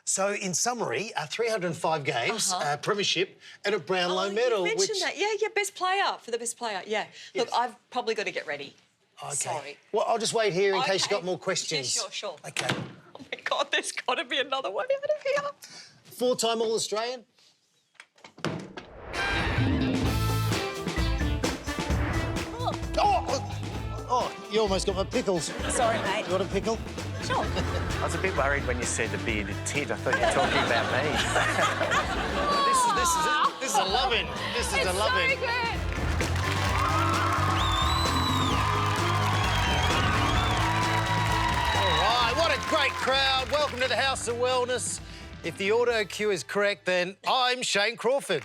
So, in summary, 305 games, premiership, and a Brownlow medal. You mentioned that. Yeah, best player, for the best player, yeah. Yes. Look, I've probably got to get ready. Okay. Sorry. Well, I'll just wait here in case you've got more questions. Yeah, sure. OK. Oh, my God, there's got to be another way out of here. Four-time All-Australian. Oh, you almost got my pickles. Sorry, mate. You want a pickle? Sure. I was a bit worried when you said the bearded tit. I thought you were talking about me. This is a loving. This is a loving. So good. All right, what a great crowd. Welcome to the House of Wellness. If the auto cue is correct, then I'm Shane Crawford.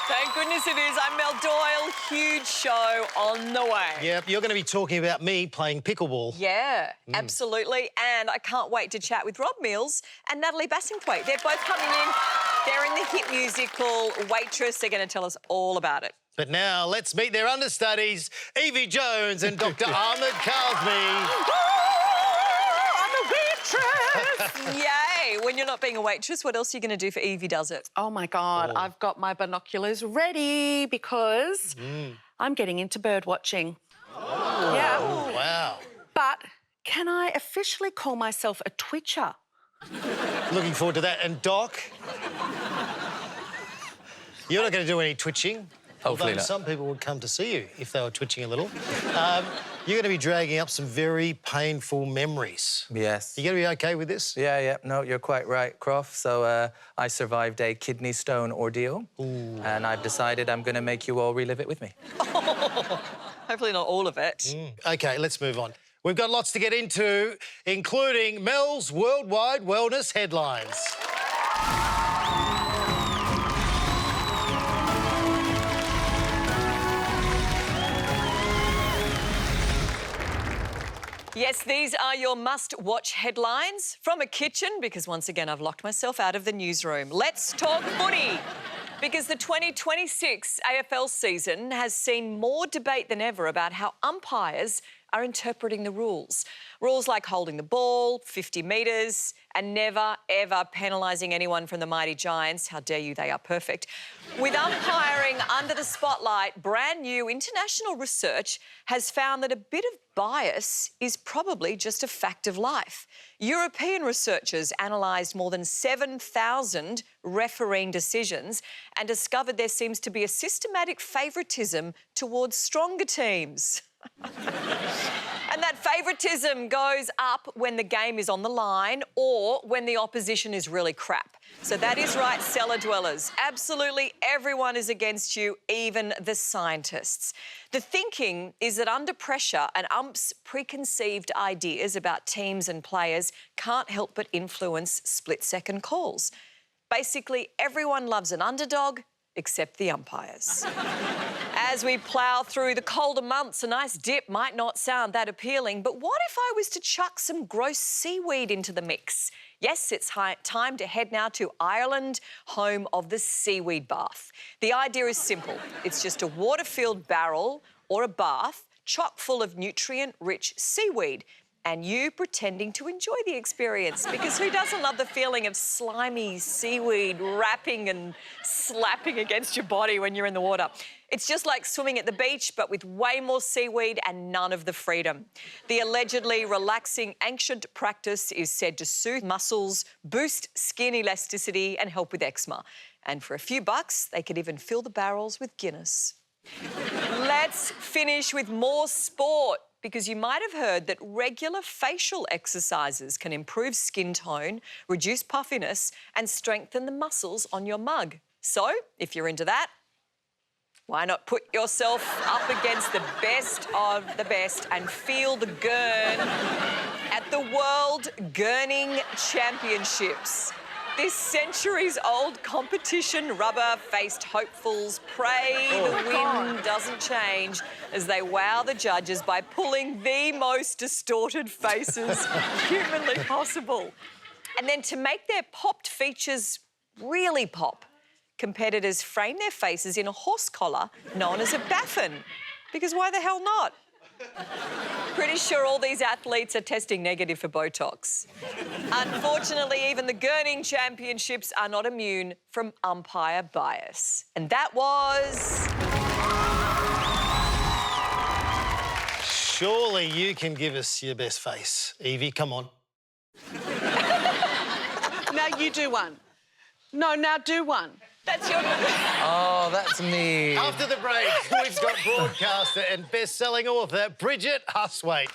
Thank goodness it is. I'm Mel Doyle. Huge show on the way. Yep, you're going to be talking about me playing pickleball. Yeah, absolutely. And I can't wait to chat with Rob Mills and Natalie Bassingthwaite. They're both coming in. They're in the hit musical Waitress. They're going to tell us all about it. But now let's meet their understudies, Yvie Jones and Dr. Ahmed Kazmi. I'm a waitress! Yay! When you're not being a waitress, what else are you going to do for Yvie Does It? Oh, my God, I've got my binoculars ready because I'm getting into bird watching. Oh, yeah. Wow. But can I officially call myself a twitcher? Looking forward to that. And Doc, you're not going to do any twitching. Hopefully Although not. some people would come to see you if they were twitching a little. You're going to be dragging up some very painful memories. Yes. You going to be OK with this? Yeah. No, you're quite right, Croft. So I survived a kidney stone ordeal. Ooh. And I've decided I'm going to make you all relive it with me. Hopefully not all of it. OK, let's move on. We've got lots to get into, including Mel's Worldwide Wellness headlines. Yes, these are your must-watch headlines from a kitchen because, once again, I've locked myself out of the newsroom. Let's talk footy because the 2026 AFL season has seen more debate than ever about how umpires are interpreting the rules. Rules like holding the ball, 50 metres, and never, ever penalising anyone from the mighty Giants. How dare you, they are perfect. With umpiring under the spotlight, brand new international research has found that a bit of bias is probably just a fact of life. European researchers analysed more than 7,000 refereeing decisions and discovered there seems to be a systematic favouritism towards stronger teams. And that favouritism goes up when the game is on the line or when the opposition is really crap. So that is right, cellar dwellers. Absolutely everyone is against you, even the scientists. The thinking is that under pressure, an ump's preconceived ideas about teams and players can't help but influence split-second calls. Basically, everyone loves an underdog except the umpires. As we plough through the colder months, a nice dip might not sound that appealing, but what if I was to chuck some gross seaweed into the mix? Yes, it's time to head now to Ireland, home of the seaweed bath. The idea is simple. It's just a water-filled barrel or a bath chock full of nutrient-rich seaweed and you pretending to enjoy the experience because who doesn't love the feeling of slimy seaweed wrapping and slapping against your body when you're in the water? It's just like swimming at the beach, but with way more seaweed and none of the freedom. The allegedly relaxing ancient practice is said to soothe muscles, boost skin elasticity and help with eczema. And for a few bucks, they could even fill the barrels with Guinness. Let's finish with more sport, because you might have heard that regular facial exercises can improve skin tone, reduce puffiness and strengthen the muscles on your mug. So, if you're into that, why not put yourself up against the best of the best and feel the gurn at the World Gurning Championships? This centuries-old competition rubber-faced hopefuls pray the wind doesn't change as they wow the judges by pulling the most distorted faces humanly possible. And then to make their popped features really pop, competitors frame their faces in a horse collar known as a baffin. Because why the hell not? Pretty sure all these athletes are testing negative for Botox. Unfortunately, even the Gurning Championships are not immune from umpire bias. And that was... Surely you can give us your best face. Yvie, come on. Now you do one. No, now do one. That's your... Oh, that's me. After the break, we've got broadcaster and best-selling author Bridget Hustwaite.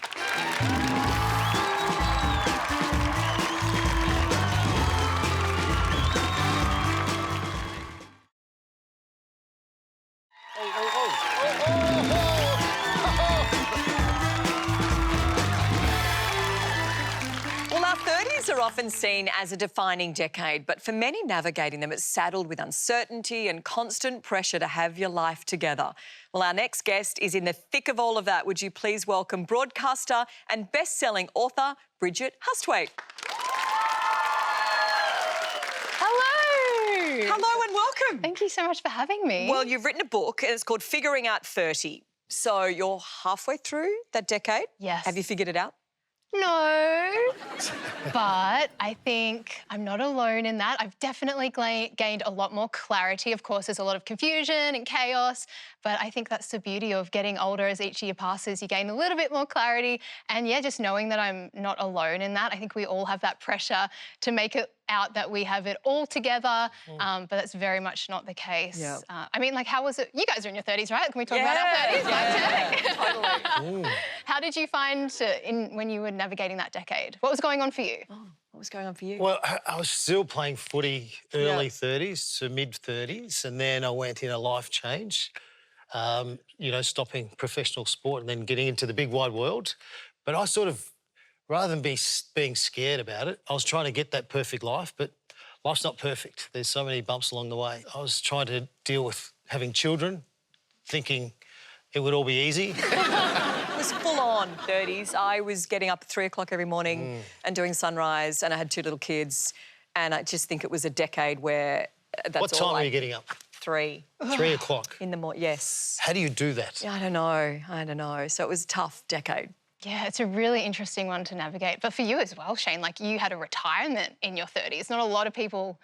Well, our 30s are often seen as a defining decade, but for many navigating them, it's saddled with uncertainty and constant pressure to have your life together. Well, our next guest is in the thick of all of that. Would you please welcome broadcaster and best-selling author Bridget Hustwaite. Hello! Hello and welcome. Thank you so much for having me. Well, you've written a book and it's called Figuring Out 30. So you're halfway through that decade? Yes. Have you figured it out? No, but I think I'm not alone in that. I've definitely gained a lot more clarity. Of course, there's a lot of confusion and chaos, but I think that's the beauty of getting older. As each year passes, you gain a little bit more clarity. And yeah, just knowing that I'm not alone in that. I think we all have that pressure to make it out that we have it all together, but that's very much not the case. Yep. I mean, like, how was it? You guys are in your 30s, right? Can we talk about our 30s? Yeah, totally. How did you find when you were navigating that decade? What was going on for you? Oh, what was going on for you? Well, I was still playing footy early 30s to mid-30s, and then I went in a life change, you know, stopping professional sport and then getting into the big wide world. But I sort of, rather than being scared about it, I was trying to get that perfect life, but life's not perfect. There's so many bumps along the way. I was trying to deal with having children, thinking it would all be easy. It was full-on 30s. I was getting up at 3 o'clock every morning and doing sunrise, and I had 2 little kids, and I just think it was a decade where that's What time all were you getting up? 3 3 o'clock. in the morning. Yes. How do you do that? I don't know. So it was a tough decade. Yeah, it's a really interesting one to navigate. But for you as well, Shane, like, you had a retirement in your 30s. Not a lot of people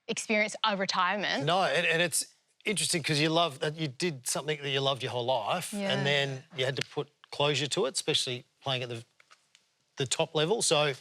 experience a retirement. No, and it's interesting because you love that you did something that you loved your whole life, and then you had to put closure to it, especially playing at the top level. So,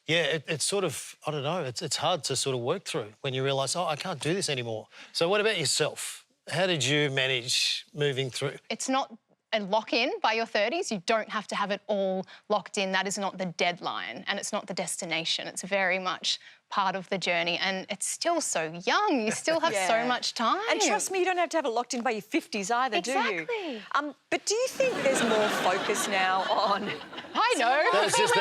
yeah, it's sort of, I don't know, it's hard to sort of work through when you realise, oh, I can't do this anymore. So what about yourself? How did you manage moving through? It's not a lock-in by your 30s. You don't have to have it all locked in. That is not the deadline, and it's not the destination. It's very much part of the journey, and it's still so young. You still have so much time. And trust me, you don't have to have it locked in by your 50s either, do you? Exactly. But do you think there's more focus now on... I know. That was just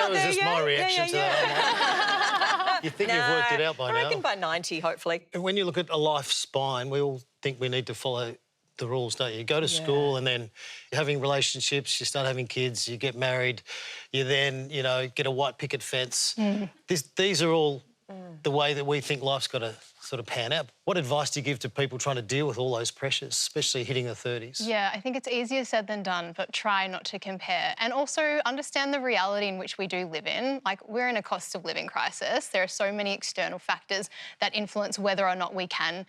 my reaction to that. You think you've worked it out by now? I reckon by 90, hopefully. And when you look at a life spine, we all think we need to follow the rules, don't you? You go to school and then you're having relationships, you start having kids, you get married, you then, you know, get a white picket fence. These are all the way that we think life's got to sort of pan out. What advice do you give to people trying to deal with all those pressures, especially hitting the 30s? Yeah, I think it's easier said than done, but try not to compare. And also understand the reality in which we do live in. Like, we're in a cost of living crisis. There are so many external factors that influence whether or not we can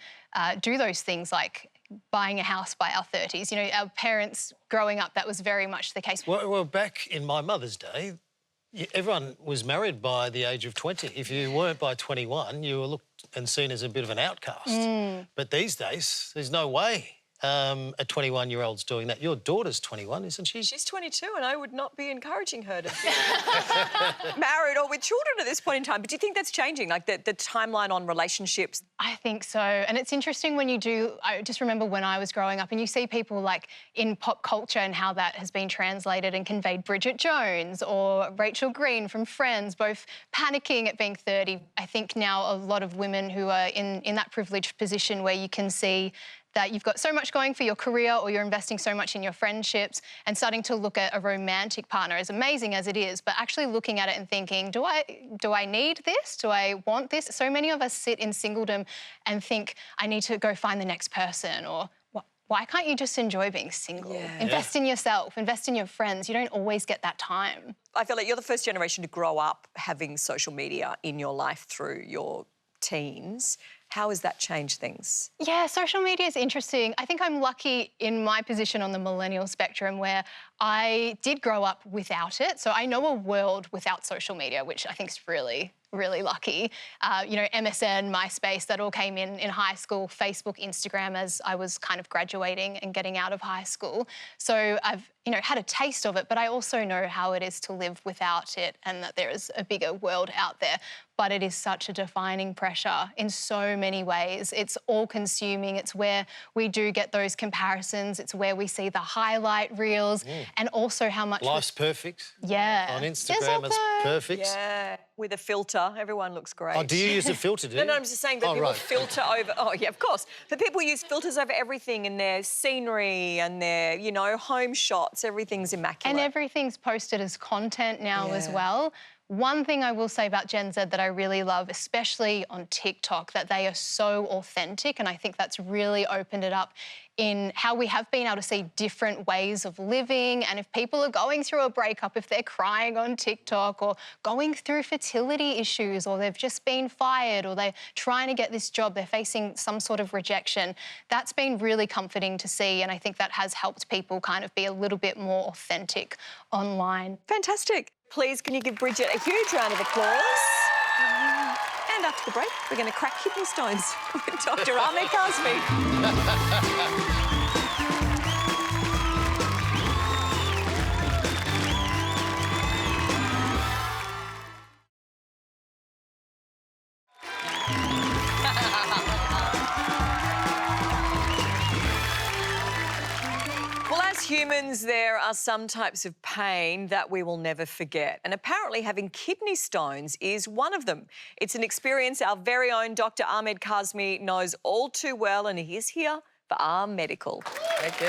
do those things, like buying a house by our 30s. You know, our parents growing up, that was very much the case. Well, back in my mother's day, everyone was married by the age of 20. If you weren't by 21, you were looked and seen as a bit of an outcast. But these days, there's no way a 21-year-old's doing that. Your daughter's 21, isn't she? She's 22, and I would not be encouraging her to be married or with children at this point in time. But do you think that's changing, like the timeline on relationships? I think so. And it's interesting when you do... I just remember when I was growing up and you see people, like, in pop culture and how that has been translated and conveyed. Bridget Jones or Rachel Green from Friends, both panicking at being 30. I think now a lot of women who are in that privileged position where you can see that you've got so much going for your career, or you're investing so much in your friendships, and starting to look at a romantic partner, as amazing as it is, but actually looking at it and thinking, do I need this? Do I want this? So many of us sit in singledom and think, I need to go find the next person, or why can't you just enjoy being single? Yeah. Invest in yourself, invest in your friends. You don't always get that time. I feel like you're the first generation to grow up having social media in your life through your teens. How has that changed things? Yeah, social media is interesting. I think I'm lucky in my position on the millennial spectrum where I did grow up without it. So I know a world without social media, which I think is really, really lucky. You know, MSN, MySpace, that all came in high school, Facebook, Instagram as I was kind of graduating and getting out of high school. So I've, you know, had a taste of it, but I also know how it is to live without it and that there is a bigger world out there. But it is such a defining pressure in so many ways. It's all-consuming. It's where we do get those comparisons. It's where we see the highlight reels and also how much... Life's perfect. Yeah. On Instagram, it's perfect. Yeah, with a filter, everyone looks great. Oh, do you use a filter, do you? No, I'm just saying that people filter over... Oh, yeah, of course. But people use filters over everything in their scenery and their, you know, home shots. Everything's immaculate. And everything's posted as content now as well. One thing I will say about Gen Z that I really love, especially on TikTok, that they are so authentic, and I think that's really opened it up in how we have been able to see different ways of living. And if people are going through a breakup, if they're crying on TikTok or going through fertility issues or they've just been fired or they're trying to get this job, they're facing some sort of rejection, that's been really comforting to see. And I think that has helped people kind of be a little bit more authentic online. Fantastic. Please, can you give Bridget a huge round of applause? And after the break, we're going to crack kidney stones with Dr. Ahmed Kazmi. Well, as humans, there are some types of pain that we will never forget. And apparently having kidney stones is one of them. It's an experience our very own Dr. Ahmed Kazmi knows all too well, and he is here for our medical. Thank you.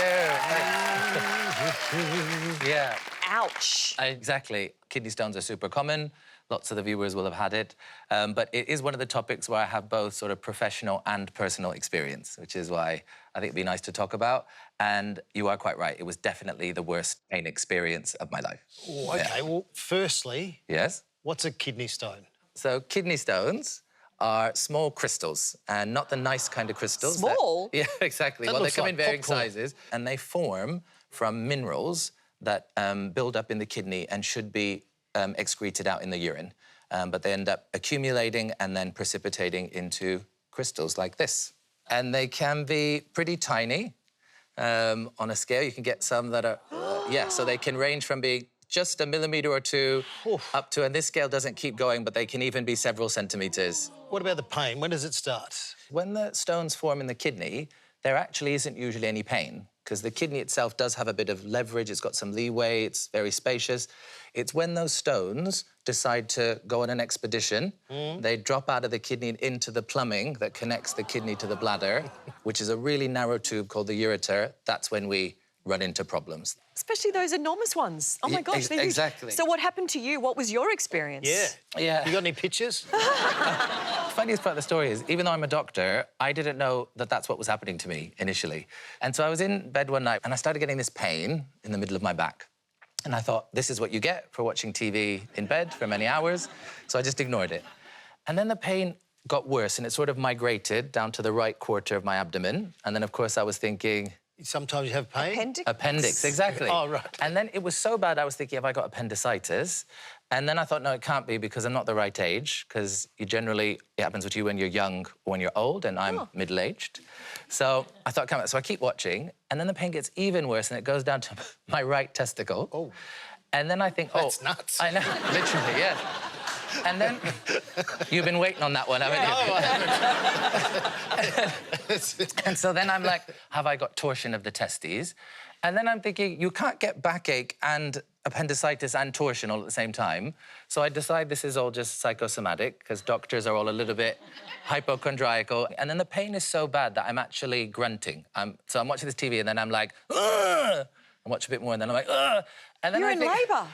Yeah. Ouch. Exactly. Kidney stones are super common. Lots of the viewers will have had it. But it is one of the topics where I have both sort of professional and personal experience, which is why I think it'd be nice to talk about. And you are quite right. It was definitely the worst pain experience of my life. Oh, OK, well, firstly... Yes? What's a kidney stone? So kidney stones are small crystals, and not the nice kind of crystals. Small? Yeah, exactly. That Well, they looks come like in varying popcorn. sizes, and they form from minerals that build up in the kidney and should be excreted out in the urine. But they end up accumulating and then precipitating into crystals like this. And they can be pretty tiny on a scale. You can get some that are... yeah, so they can range from being just a millimetre or two up to... And this scale doesn't keep going, but they can even be several centimetres. What about the pain? When does it start? When the stones form in the kidney, there actually isn't usually any pain because the kidney itself does have a bit of leverage. It's got some leeway. It's very spacious. It's when those stones decide to go on an expedition, they drop out of the kidney and into the plumbing that connects the kidney to the bladder, which is a really narrow tube called the ureter. That's when we run into problems. Especially those enormous ones. Oh, my gosh, they're huge. Exactly. So what happened to you? What was your experience? Yeah. You got any pictures? Funniest part of the story is, even though I'm a doctor, I didn't know that that's what was happening to me initially. And so I was in bed one night and I started getting this pain in the middle of my back. And I thought, this is what you get for watching TV in bed for many hours. So I just ignored it. And then the pain got worse and it sort of migrated down to the right quarter of my abdomen. And then, of course, I was thinking... Sometimes you have pain? Appendix, exactly. Oh, right. And then it was so bad, I was thinking, have I got appendicitis? And then I thought, no, it can't be because I'm not the right age, because you generally, it happens with you when you're young or when you're old, and I'm middle-aged. So I thought, come on. So I keep watching, and then the pain gets even worse, and it goes down to my right testicle. Oh. And then I think, That's nuts. I know, literally, yeah. And then, you've been waiting on that one, haven't you? And so then I'm like, have I got torsion of the testes? And then I'm thinking, you can't get backache and appendicitis and torsion all at the same time. So I decide this is all just psychosomatic, because doctors are all a little bit hypochondriacal. And then the pain is so bad that I'm actually grunting. So I'm watching this TV, and then I'm like, ugh! I watch a bit more, and then I'm like, ugh! And then You're in labour.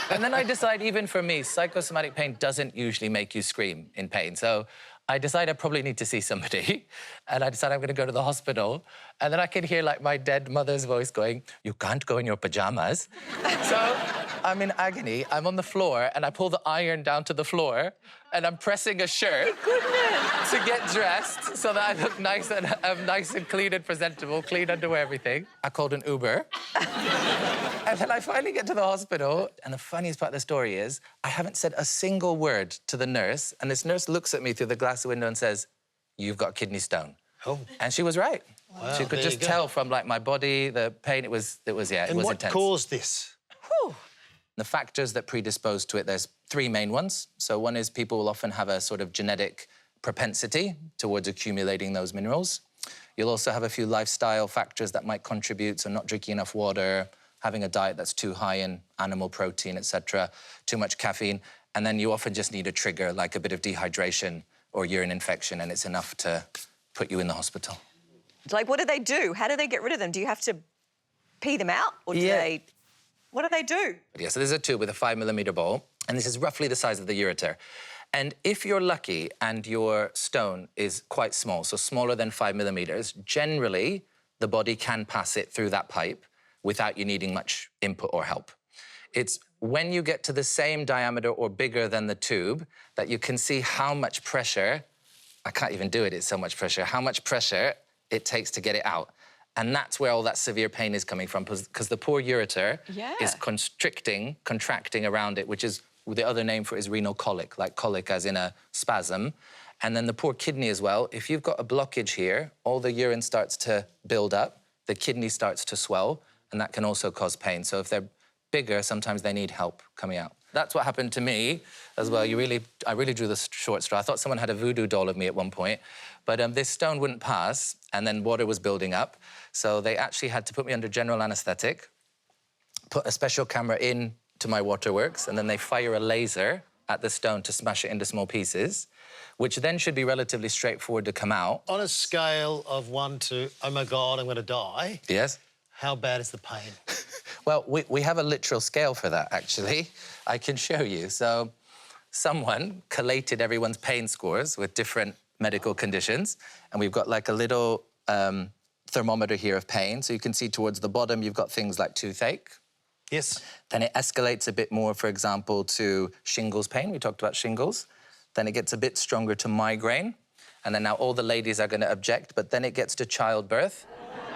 And then I decide, even for me, psychosomatic pain doesn't usually make you scream in pain. So I decide I probably need to see somebody, and I decide I'm going to go to the hospital, and then I can hear, like, my dead mother's voice going, "You can't go in your pyjamas." So I'm in agony. I'm on the floor, and I pull the iron down to the floor, and I'm pressing a shirt to get dressed so that I look nice and I'm nice and clean and presentable, clean underwear, everything. I called an Uber. And then I finally get to the hospital, and the funniest part of the story is I haven't said a single word to the nurse, and this nurse looks at me through the glass window and says, "You've got kidney stone." Oh. And she was right. Wow, she could there just you go. tell from, like, my body, the pain, it was yeah, it And was what intense. caused this? Whew. The factors that predispose to it, there's three main ones. So one is people will often have a sort of genetic propensity towards accumulating those minerals. You'll also have a few lifestyle factors that might contribute, so not drinking enough water, having a diet that's too high in animal protein, etc., too much caffeine, and then you often just need a trigger, like a bit of dehydration or urine infection, and it's enough to put you in the hospital. Like, what do they do? How do they get rid of them? Do you have to pee them out, or do they... What do they do? Yeah, so there's a tube with a 5mm ball, and this is roughly the size of the ureter. And if you're lucky and your stone is quite small, so smaller than 5mm, generally the body can pass it through that pipe without you needing much input or help. It's when you get to the same diameter or bigger than the tube that you can see how much pressure, I can't even do it, it's so much pressure, how much pressure it takes to get it out. And that's where all that severe pain is coming from, because the poor ureter is constricting, contracting around it, which is, the other name for it is renal colic, like colic as in a spasm. And then the poor kidney as well. If you've got a blockage here, all the urine starts to build up, the kidney starts to swell, and that can also cause pain. So if they're bigger, sometimes they need help coming out. That's what happened to me as well. I really drew the short straw. I thought someone had a voodoo doll of me at one point, but this stone wouldn't pass, and then water was building up. So they actually had to put me under general anaesthetic, put a special camera in to my waterworks, and then they fire a laser at the stone to smash it into small pieces, which then should be relatively straightforward to come out. On a scale of 1 to, oh my God, I'm going to die. Yes. How bad is the pain? Well, we have a literal scale for that, actually. I can show you. So someone collated everyone's pain scores with different medical conditions, and we've got, like, a little thermometer here of pain. So you can see towards the bottom, you've got things like toothache. Yes. Then it escalates a bit more, for example, to shingles pain. We talked about shingles. Then it gets a bit stronger to migraine. And then now all the ladies are going to object, but then it gets to childbirth,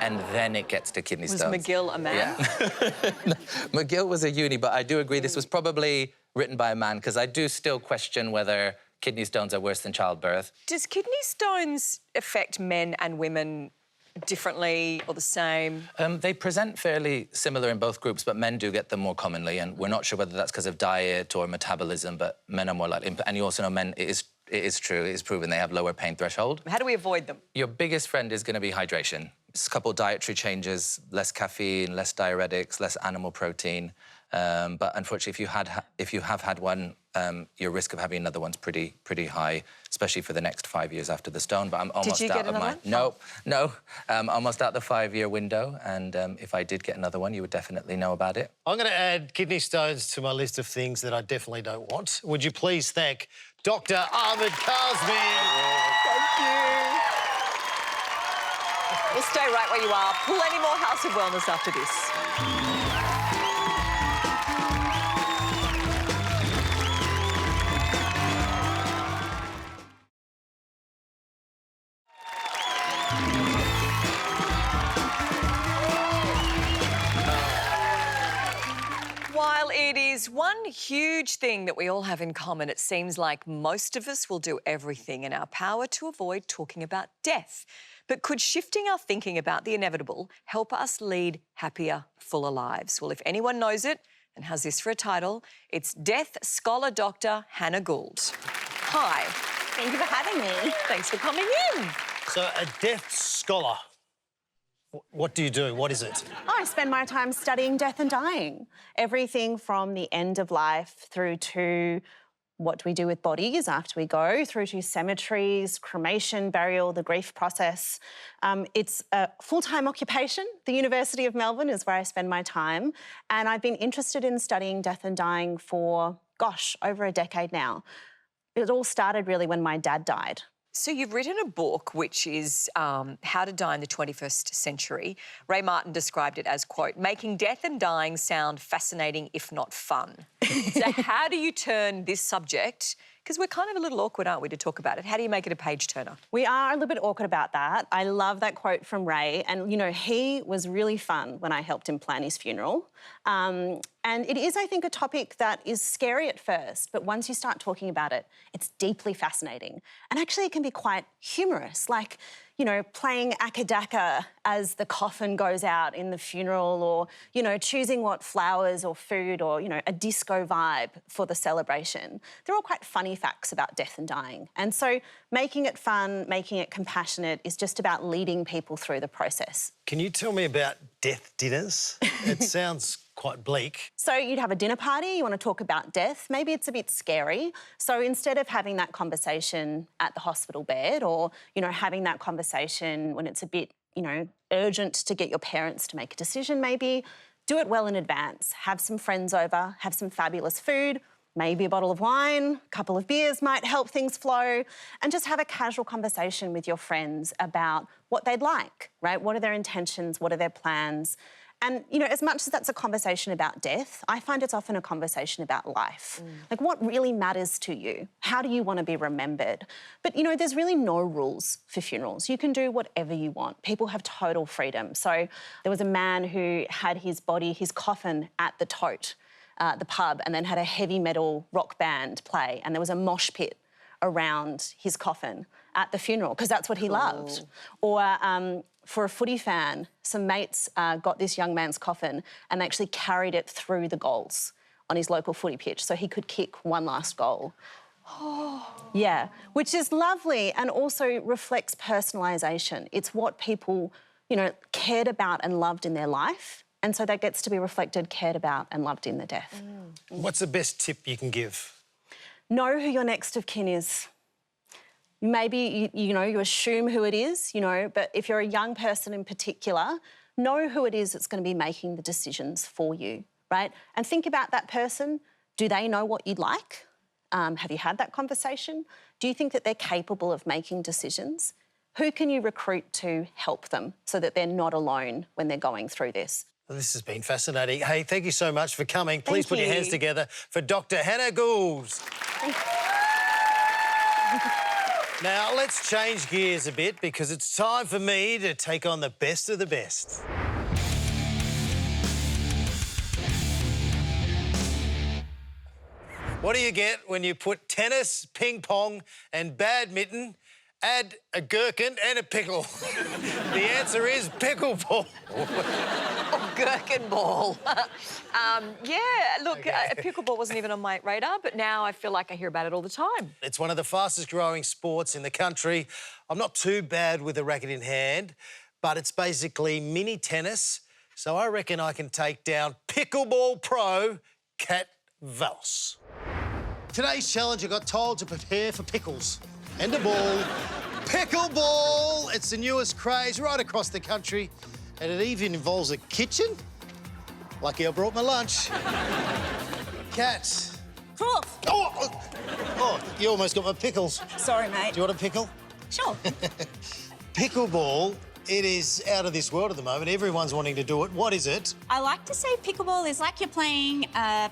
and then it gets to kidney stones. Was McGill a man? Yeah. No, McGill was a uni, but I do agree this was probably written by a man, because I do still question whether kidney stones are worse than childbirth. Does kidney stones affect men and women differently or the same? They present fairly similar in both groups, but men do get them more commonly, and we're not sure whether that's because of diet or metabolism, but men are more likely. And you also know men, it is true, it is proven they have lower pain threshold. How do we avoid them? Your biggest friend is going to be hydration. Just a couple of dietary changes, less caffeine, less diuretics, less animal protein. But unfortunately, if you have had one, your risk of having another one's pretty high, especially for the next 5 years after the stone. But I'm almost out of my... No, almost out the 5-year window. And if I did get another one, you would definitely know about it. I'm going to add kidney stones to my list of things that I definitely don't want. Would you please thank Dr. Ahmed Kazmi? Thank you. We'll stay right where you are. Plenty more House of Wellness after this. While it is one huge thing that we all have in common, it seems like most of us will do everything in our power to avoid talking about death. But could shifting our thinking about the inevitable help us lead happier, fuller lives? Well, if anyone knows it and has this for a title, it's Death Scholar Dr. Hannah Gould. Hi. Thank you for having me. Thanks for coming in. So, a death scholar. What do you do? What is it? I spend my time studying death and dying. Everything from the end of life through to what do we do with bodies after we go, through to cemeteries, cremation, burial, the grief process. It's a full-time occupation. The University of Melbourne is where I spend my time. And I've been interested in studying death and dying for, gosh, over a decade now. It all started really when my dad died. So you've written a book which is How to Die in the 21st Century. Ray Martin described it as, quote, making death and dying sound fascinating if not fun. So how do you turn this subject, because we're kind of a little awkward, aren't we, to talk about it, how do you make it a page-turner? We are a little bit awkward about that. I love that quote from Ray. And, you know, he was really fun when I helped him plan his funeral. And it is, I think, a topic that is scary at first, but once you start talking about it, it's deeply fascinating. And actually it can be quite humorous, like, you know, playing akadaka as the coffin goes out in the funeral, or, you know, choosing what flowers or food or, you know, a disco vibe for the celebration. They're all quite funny facts about death and dying. And so making it fun, making it compassionate is just about leading people through the process. Can you tell me about death dinners? It sounds quite bleak. So you'd have a dinner party, you want to talk about death, maybe it's a bit scary. So instead of having that conversation at the hospital bed, or, you know, having that conversation when it's a bit, you know, urgent to get your parents to make a decision maybe, do it well in advance. Have some friends over, have some fabulous food, maybe a bottle of wine, a couple of beers might help things flow, and just have a casual conversation with your friends about what they'd like, right? What are their intentions? What are their plans? And, you know, as much as that's a conversation about death, I find it's often a conversation about life. Like, what really matters to you? How do you want to be remembered? But, you know, there's really no rules for funerals. You can do whatever you want. People have total freedom. So there was a man who had his body, his coffin at the tote, the pub, and then had a heavy metal rock band play, and there was a mosh pit around his coffin at the funeral, because that's what he loved. Or for a footy fan, some mates got this young man's coffin and they actually carried it through the goals on his local footy pitch so he could kick one last goal. Yeah, which is lovely and also reflects personalisation. It's what people, you know, cared about and loved in their life, and so that gets to be reflected, cared about and loved in the death. What's the best tip you can give? Know who your next of kin is. Maybe, you know, you assume who it is, you know, but if you're a young person in particular, know who it is that's going to be making the decisions for you, right? And think about that person. Do they know what you'd like? Have you had that conversation? Do you think that they're capable of making decisions? Who can you recruit to help them so that they're not alone when they're going through this? Well, this has been fascinating. Hey, thank you so much for coming. Please put your hands you. together for Dr. Hannah Gould. Now, let's change gears a bit because it's time for me to take on the best of the best. What do you get when you put tennis, ping pong and badminton, add a gherkin and a pickle? The answer is pickleball. Gherkin ball. Yeah, look, pickleball wasn't even on my radar, but now I feel like I hear about it all the time. It's one of the fastest growing sports in the country. I'm not too bad with a racket in hand, but it's basically mini tennis, so I reckon I can take down pickleball pro Kat Vals. Today's challenge, I got told to prepare for pickles and a ball. Pickleball! It's the newest craze right across the country, and it even involves a kitchen. Lucky I brought my lunch. Kat. Crawford. Oh, you almost got my pickles. Sorry, mate. Do you want a pickle? Sure. Pickleball, it is out of this world at the moment. Everyone's wanting to do it. What is it? I like to say pickleball is like you're playing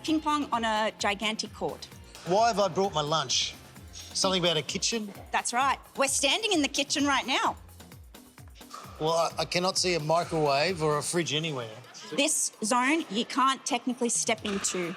ping pong on a gigantic court. Why have I brought my lunch? Something about a kitchen? That's right. We're standing in the kitchen right now. Well, I cannot see a microwave or a fridge anywhere. This zone you can't technically step into.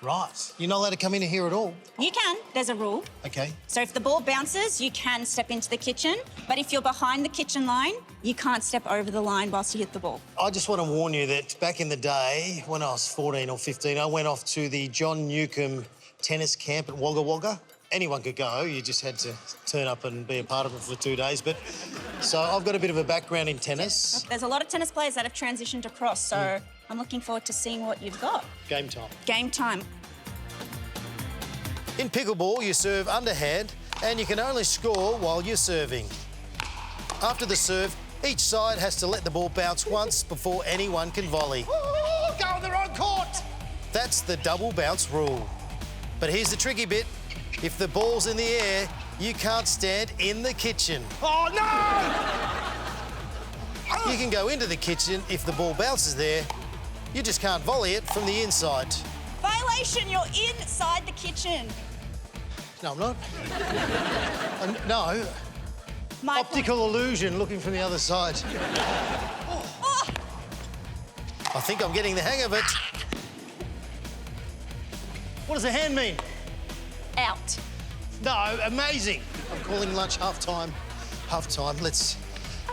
Right. You're not allowed to come in here at all? You can. There's a rule. OK. So if the ball bounces, you can step into the kitchen. But if you're behind the kitchen line, you can't step over the line whilst you hit the ball. I just want to warn you that back in the day, when I was 14 or 15, I went off to the John Newcombe tennis camp at Wagga Wagga. Anyone could go, you just had to turn up and be a part of it for 2 days. But so I've got a bit of a background in tennis. There's a lot of tennis players that have transitioned across, so I'm looking forward to seeing what you've got. Game time. Game time. In pickleball, you serve underhand and you can only score while you're serving. After the serve, each side has to let the ball bounce once before anyone can volley. Ooh, go on the wrong court! That's the double bounce rule. But here's the tricky bit. If the ball's in the air, You can't stand in the kitchen. Oh, no! You can go into the kitchen if the ball bounces there. You just can't volley it from the inside. Violation, you're inside the kitchen. No, I'm not. No. My Optical illusion, looking from the other side. Oh. I think I'm getting the hang of it. What does the hand mean? Out. No, amazing. I'm calling lunch half-time. Half-time. Let's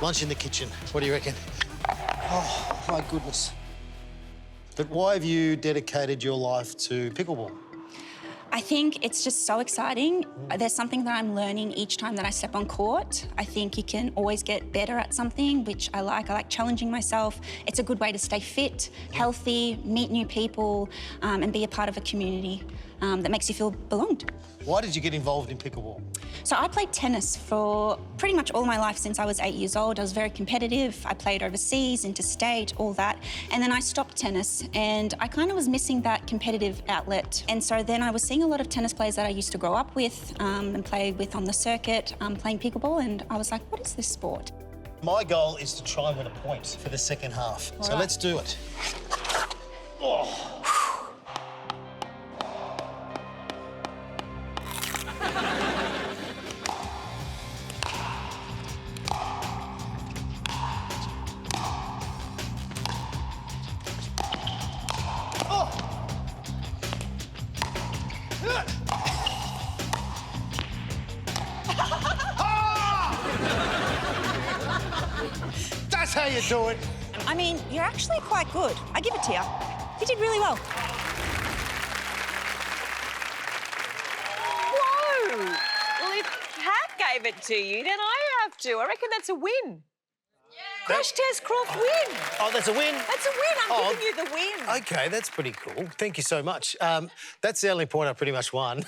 lunch in the kitchen. What do you reckon? Oh, my goodness. But why have you dedicated your life to pickleball? I think it's just so exciting. There's something that I'm learning each time that I step on court. I think you can always get better at something, which I like. I like challenging myself. It's a good way to stay fit, healthy, meet new people, and be a part of a community that makes you feel belonged. Why did you get involved in pickleball? So I played tennis for pretty much all my life since I was 8 years old. I was very competitive. I played overseas, interstate, all that. And then I stopped tennis and I kind of was missing that competitive outlet. And so then I was seeing a lot of tennis players that I used to grow up with and play with on the circuit, playing pickleball. And I was like, what is this sport? My goal is to try and win a point for the second half. So let's do it. Oh. That's how you do it. I mean, you're actually quite good. I give it to you. You did really well. Whoa! Well, if Kat gave it to you, then I have to. I reckon that's a win. Crash test Crawford win. Oh, that's a win? That's a win. I'm giving you the win. OK, that's pretty cool. Thank you so much. That's the only point I pretty much won.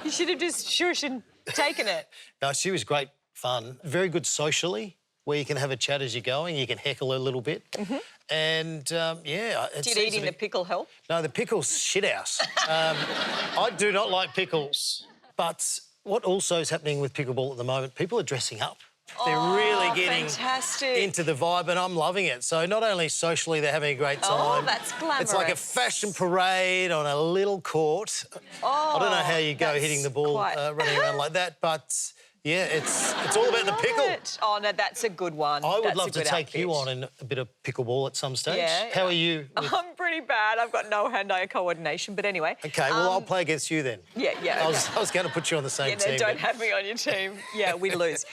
You should have just shush and taken it. No, she was great fun. Very good socially, where you can have a chat as you're going. You can heckle a little bit. And, yeah... Did eating the pickle help? No, the pickle's shithouse. I do not like pickles. But what also is happening with pickleball at the moment, people are dressing up. They're really getting into the vibe and I'm loving it. So not only socially they're having a great time. Oh, that's glamorous. It's like a fashion parade on a little court. Oh, I don't know how you go hitting the ball running around like that, but... Yeah, it's all about the pickle. Oh, no, that's a good one. I would love to take you on in a bit of pickleball at some stage. Yeah. How are you? I'm pretty bad. I've got no hand-eye coordination, but anyway. OK, well, I'll play against you then. Yeah. I was going to put you on the same team. Don't have me on your team. Yeah, we lose.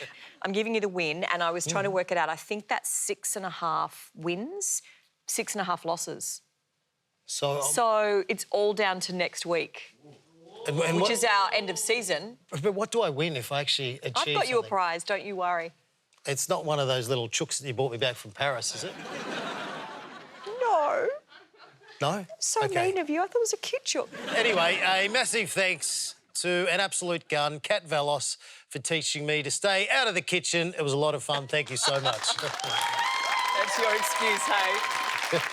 I'm giving you the win, and I was trying to work it out. I think that's 6.5 wins, 6.5 losses. So it's all down to next week. Which is our end of season. But what do I win if I actually achieve I've got you a something? prize, don't you worry. It's not one of those little chooks that you brought me back from Paris, is it? No. No? So mean of you. I thought it was a cute chook. Anyway, a massive thanks to an absolute gun, Kat Valos, for teaching me to stay out of the kitchen. It was a lot of fun. Thank you so much. That's your excuse, hey?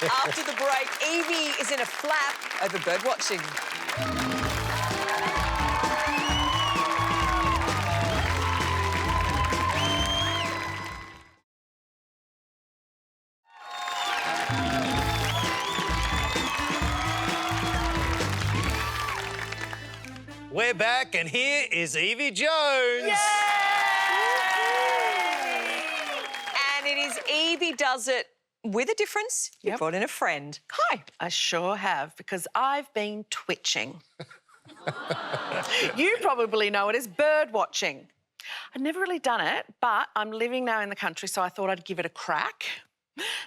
After the break, Yvie is in a flap over bird watching. We're back, and here is Yvie Jones. Yay! And it is Yvie does it with a difference. You brought in a friend. Hi. I sure have, because I've been twitching. You probably know it as bird watching. I've never really done it, but I'm living now in the country, so I thought I'd give it a crack.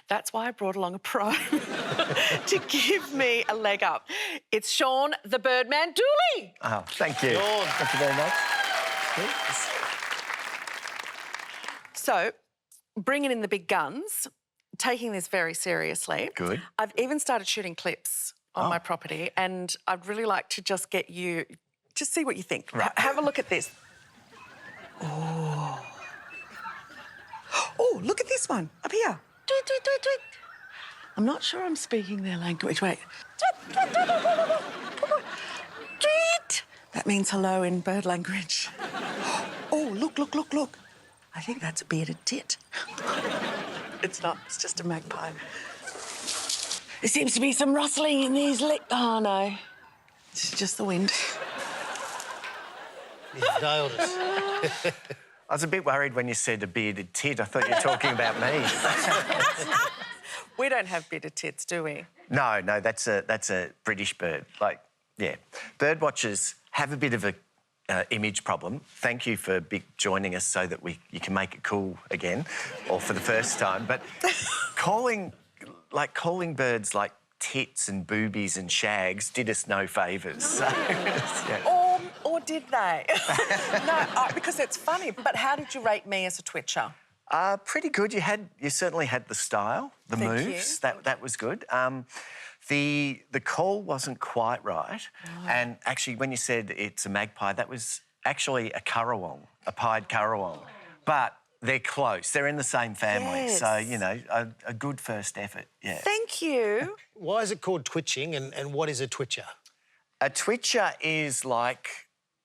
That's why I brought along a pro to give me a leg up. It's Sean the Birdman Dooley. Oh, thank you. Sean. Thank you very much. So, bringing in the big guns, taking this very seriously. Good. I've even started shooting clips on my property, and I'd really like to just get you, just see what you think. Right. Have a look at this. Oh. Oh, look at this one, up here. Tweet, tweet, tweet, tweet. I'm not sure I'm speaking their language. Wait. Tweet. That means hello in bird language. Oh, look, look, look, look. I think that's a bearded tit. It's not, it's just a magpie. There seems to be some rustling in these oh, no. It's just the wind. You nailed it. I was a bit worried when you said a bearded tit. I thought you were talking about me. We don't have bearded tits, do we? No, that's a British bird. Like, yeah. Bird watchers have a bit of a image problem. Thank you for joining us so that you can make it cool again, or for the first time. But calling birds like tits and boobies and shags did us no favours. So, yeah. Or did they? No, because it's funny. But how did you rate me as a twitcher? Pretty good. You certainly had the style, the moves. That was good. The call wasn't quite right. Oh. And actually, when you said it's a magpie, that was actually a currawong, a pied currawong. But they're close. They're in the same family. Yes. So, you know, a good first effort, yeah. Thank you. Why is it called twitching, and what is a twitcher? A twitcher is like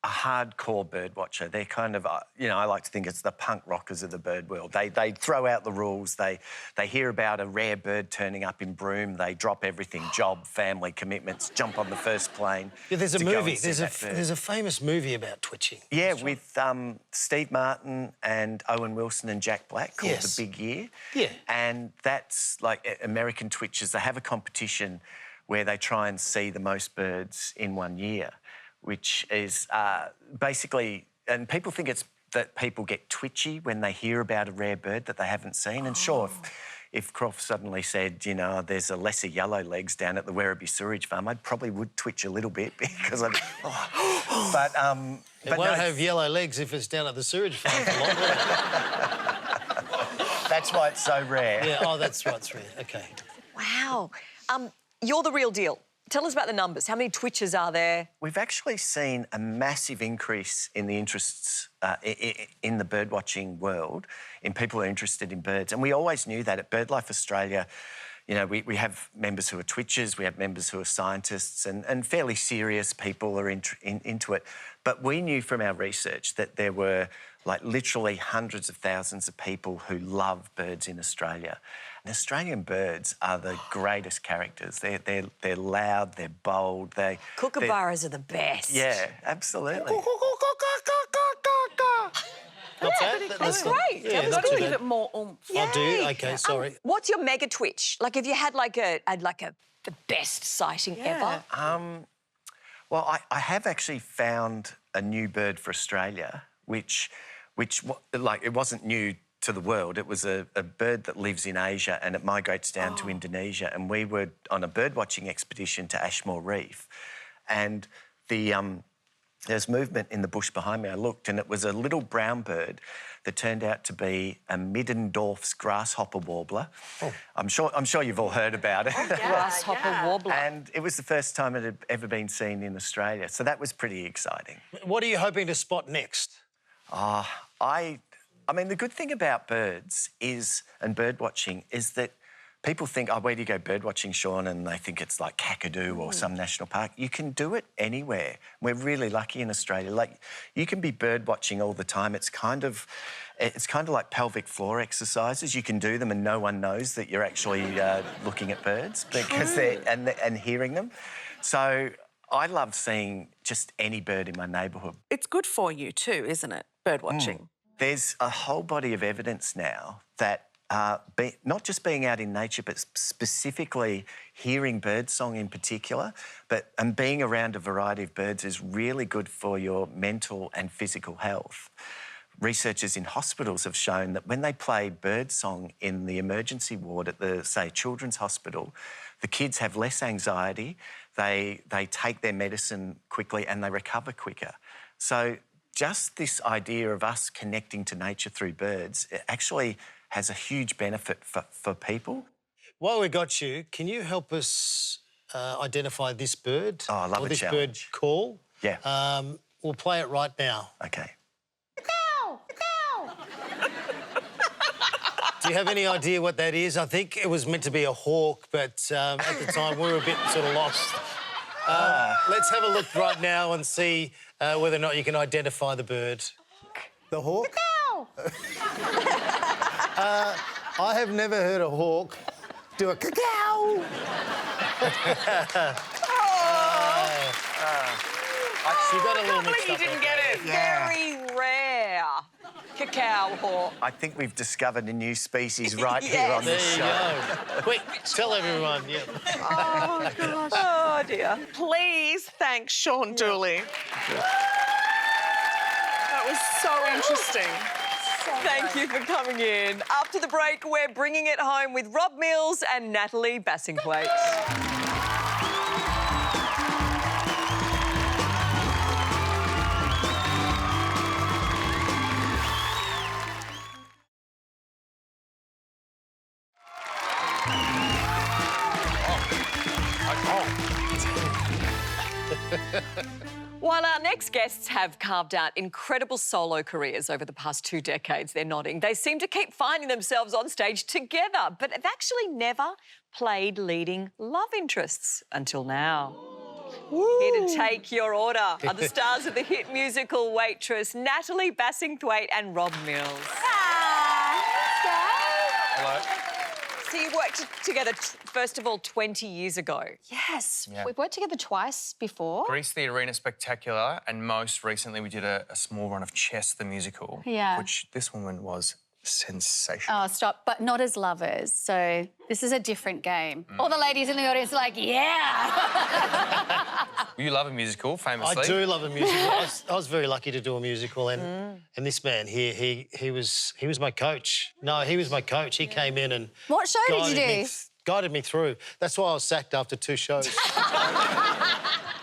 a hardcore bird watcher. They're kind of, you know, I like to think it's the punk rockers of the bird world. They throw out the rules. They hear about a rare bird turning up in Broome. They drop everything, job, family, commitments, jump on the first plane. Yeah, there's a movie. There's a famous movie about twitching. Yeah, with Steve Martin and Owen Wilson and Jack Black called Yes. The Big Year. Yeah. And that's like American twitchers. They have a competition where they try and see the most birds in 1 year, which is basically... And people think it's that people get twitchy when they hear about a rare bird that they haven't seen. And sure, if Crawford suddenly said, you know, there's a lesser yellow legs down at the Werribee Sewerage Farm, I probably would twitch a little bit because I'm... But It won't have yellow legs if it's down at the sewage farm for long, will it? That's why it's so rare. Yeah, oh, that's right, it's rare. OK. Wow. You're the real deal. Tell us about the numbers. How many twitchers are there? We've actually seen a massive increase in the interests in the birdwatching world, in people who are interested in birds. And we always knew that at BirdLife Australia. You know, we have members who are twitchers, we have members who are scientists, and fairly serious people are into it. But we knew from our research that there were, like, literally hundreds of thousands of people who love birds in Australia. And Australian birds are the greatest characters. They're loud, they're bold, Kookaburras are the best. Yeah, absolutely. What's that? That's great. Yeah, I've not got too to give bad. it more oomph. I do? OK, sorry. What's your mega twitch? Like, if you had the best sighting ever? Well, I have actually found a new bird for Australia, which like, it wasn't new to the world. It was a bird that lives in Asia and it migrates down to Indonesia. And we were on a birdwatching expedition to Ashmore Reef, and there's movement in the bush behind me. I looked, and it was a little brown bird that turned out to be a Middendorf's grasshopper warbler. Oh. I'm sure you've all heard about it. Grasshopper warbler. And it was the first time it had ever been seen in Australia, so that was pretty exciting. What are you hoping to spot next? I mean, the good thing about birds and bird watching is that people think, oh, where do you go bird watching, Sean? And they think it's like Kakadu or some national park. You can do it anywhere. We're really lucky in Australia. Like, you can be bird watching all the time. It's kind of like pelvic floor exercises. You can do them and no one knows that you're actually looking at birds because and hearing them. So I love seeing just any bird in my neighbourhood. It's good for you too, isn't it, bird watching? There's a whole body of evidence now that not just being out in nature, but specifically hearing birdsong in particular, and being around a variety of birds is really good for your mental and physical health. Researchers in hospitals have shown that when they play birdsong in the emergency ward at the, say, Children's Hospital, the kids have less anxiety, they take their medicine quickly and they recover quicker. So just this idea of us connecting to nature through birds, it actually has a huge benefit for people. While we got you, can you help us identify this bird? Oh, I love or a this challenge. bird call? Yeah. We'll play it right now. OK. Do you have any idea what that is? I think it was meant to be a hawk, but at the time we were a bit sort of lost. Let's have a look right now and see whether or not you can identify the bird. The hawk? I have never heard a hawk do a cacao. She got a little mixed You up. didn't get it. Very rare cacao hawk. I think we've discovered a new species right here on There this you show. go. Quick, tell everyone. Yeah. Oh, gosh. Oh, dear. Please thank Sean Dooley. That was so interesting. Thank you for coming in. After the break, we're bringing it home with Rob Mills and Natalie Bassingthwaite. While our next guests have carved out incredible solo careers over the past 2 decades, they're nodding, they seem to keep finding themselves on stage together, but have actually never played leading love interests until now. Here to take your order are the stars of the hit musical Waitress, Natalie Bassingthwaite and Rob Mills. Hello. So you worked together, first of all, 20 years ago. Yes, Yeah. we've worked together twice before. Grease the Arena Spectacular, and most recently we did a small run of Chess the Musical, Yeah. which this woman was sensational. Oh, stop. But not as lovers. So this is a different game. All the ladies in the audience are like, yeah. You love a musical, famously. I do love a musical. I was very lucky to do a musical, and this man here, he was my coach. No, he was my coach. He came in and What show did you do? Guided me through. That's why I was sacked after 2 shows.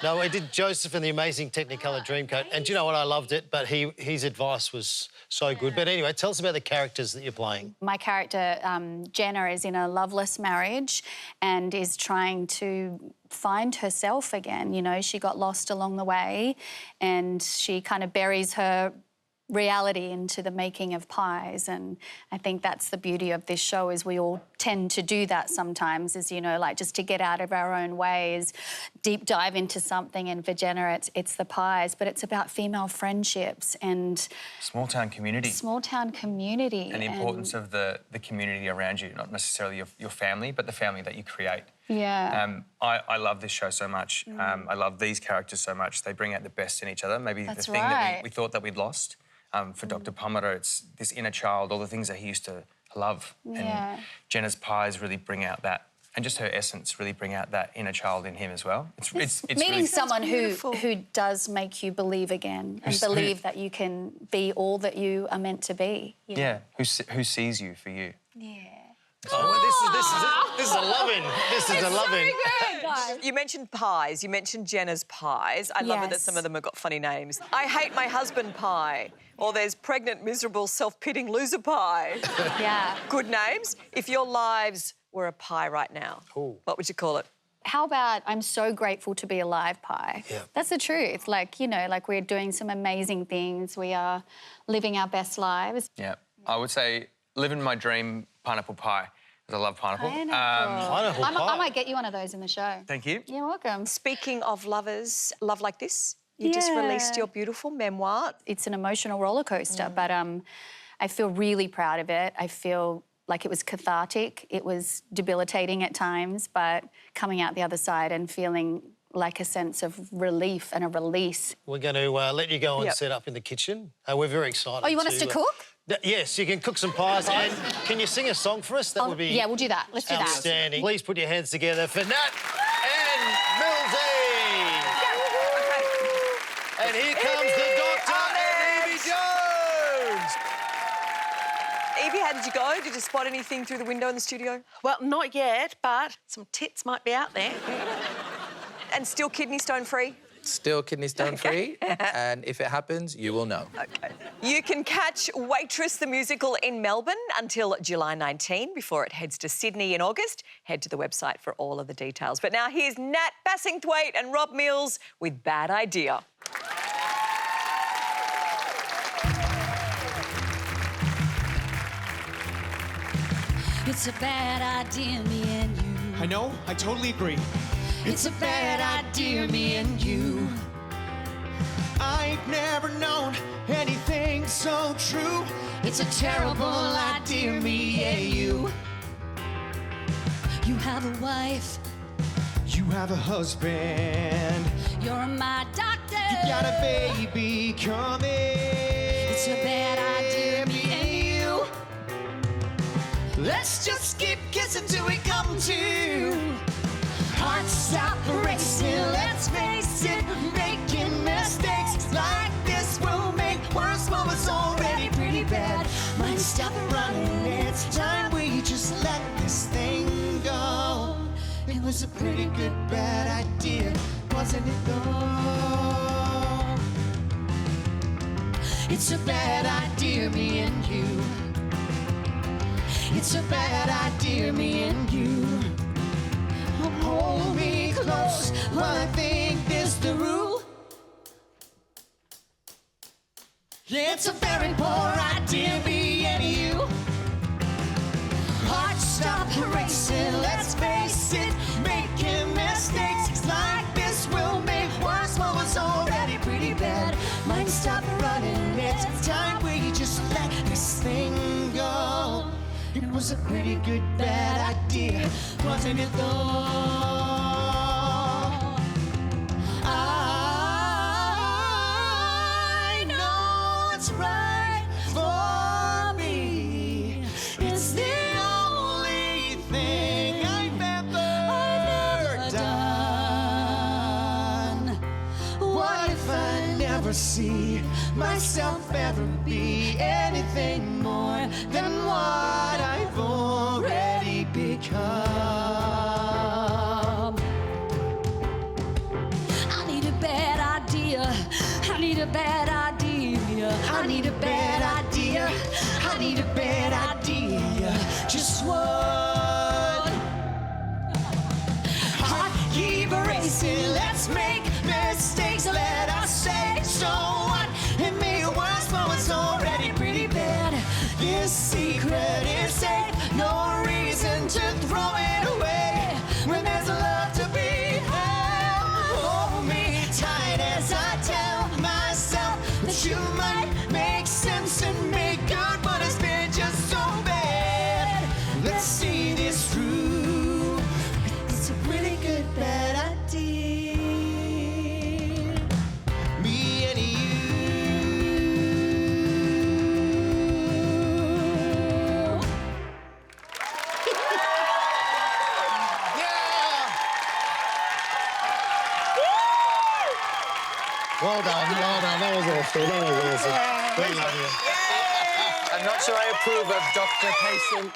No, I did Joseph and the Amazing Technicolor Dreamcoat, and do you know what? I loved it, but his advice was so good. But anyway, tell us about the characters that you're playing. My character, Jenna, is in a loveless marriage and is trying to find herself again. You know, she got lost along the way and she kind of buries her reality into the making of pies, and I think that's the beauty of this show is we all tend to do that sometimes, is, you know, like just to get out of our own ways, deep dive into something, and for Jenna it's the pies, but it's about female friendships and Small town community. small town community. And the importance of the community around you, not necessarily your family, but the family that you create. Yeah. I love this show so much. I love these characters so much. They bring out the best in each other. Maybe That's the thing that right. we thought that we'd lost. For Dr. Pomato, it's this inner child, all the things that he used to love. Yeah. And Jenna's pies really bring out that, and just her essence really bring out that inner child in him as well. It's Meeting really, someone who does make you believe again and believe that you can be all that you are meant to be. You know? yeah, who sees you for you. Yeah. Oh, this is a loving. This is a loving. You mentioned pies. You mentioned Jenna's pies. I love it that Yes. some of them have got funny names. I hate my husband pie. Or there's pregnant, miserable, self-pitying loser pie. Yeah. Good names. If your lives were a pie right now, what would you call it? How about I'm so grateful to be alive pie? Yeah. That's the truth. Like, you know, like we're doing some amazing things. We are living our best lives. Yeah, I would say living my dream pineapple pie, because I love pineapple. Pineapple I pie. might get you one of those in the show. Thank you. You're welcome. Speaking of lovers, love like this. You just Yeah. released your beautiful memoir. It's an emotional roller coaster, but I feel really proud of it. I feel like it was cathartic. It was debilitating at times, but coming out the other side and feeling like a sense of relief and a release. We're going to let you go and Yep. set up in the kitchen. We're very excited. Oh, you want us to cook? Yes, you can cook some pies. And can you sing a song for us? That would be Yeah, we'll do that. Let's do that. outstanding. Please put your hands together for Nat and Millsy. And here comes the Doctor and Yvie Jones. Yvie, how did you go? Did you spot anything through the window in the studio? Well, not yet, but some tits might be out there. And still kidney stone free? Still kidney stone free, and if it happens, you will know. Okay. You can catch Waitress the musical in Melbourne until July 19 before it heads to Sydney in August. Head to the website for all of the details. But now here's Nat Bassingthwaite and Rob Mills with Bad Idea. It's a bad idea, me and you. I know, I totally agree. It's a bad idea, me and you. I've never known anything seems so true. It's a terrible idea, me and you. You have a wife, You have a husband, you're my doctor. you got a baby coming. It's a bad idea, me and you. Let's just keep kissing till we come to. Hearts stop racing, let's face it. Making mistakes like this will make worse what was already pretty bad. Might stop running, it's time we just let this thing go. It was a pretty good bad idea, wasn't it though? It's a bad idea, me and you. It's a bad idea, me and you. Hold me close while I think this through. Yeah, it's a very poor idea, me and you. Hearts stop racing, let's face it. Making mistakes like this will make worse what was already pretty bad. Might stop running, it's time we just let this thing go. It was a pretty good bad idea, wasn't it though? I know it's right for me. It's the only thing I've ever done. What if I never see myself ever be anything more than what I've already become? I need a bad idea. I need a bad idea. I need a bad idea. I need a bad idea. Just one. Heart keep racing. Let's make mistakes. Let us say so what? It made it worse, but it's already pretty bad. This secret is safe. No reason to throw it away when there's a love to be had. Hold me tight as I tell myself that you might make sense and make good, but it's been just so bad. Let's see this through. It's a really good bad idea. Me and you. Well done, well done. That was awesome. That was awesome. We love you. I'm not sure I approve of doctor-patient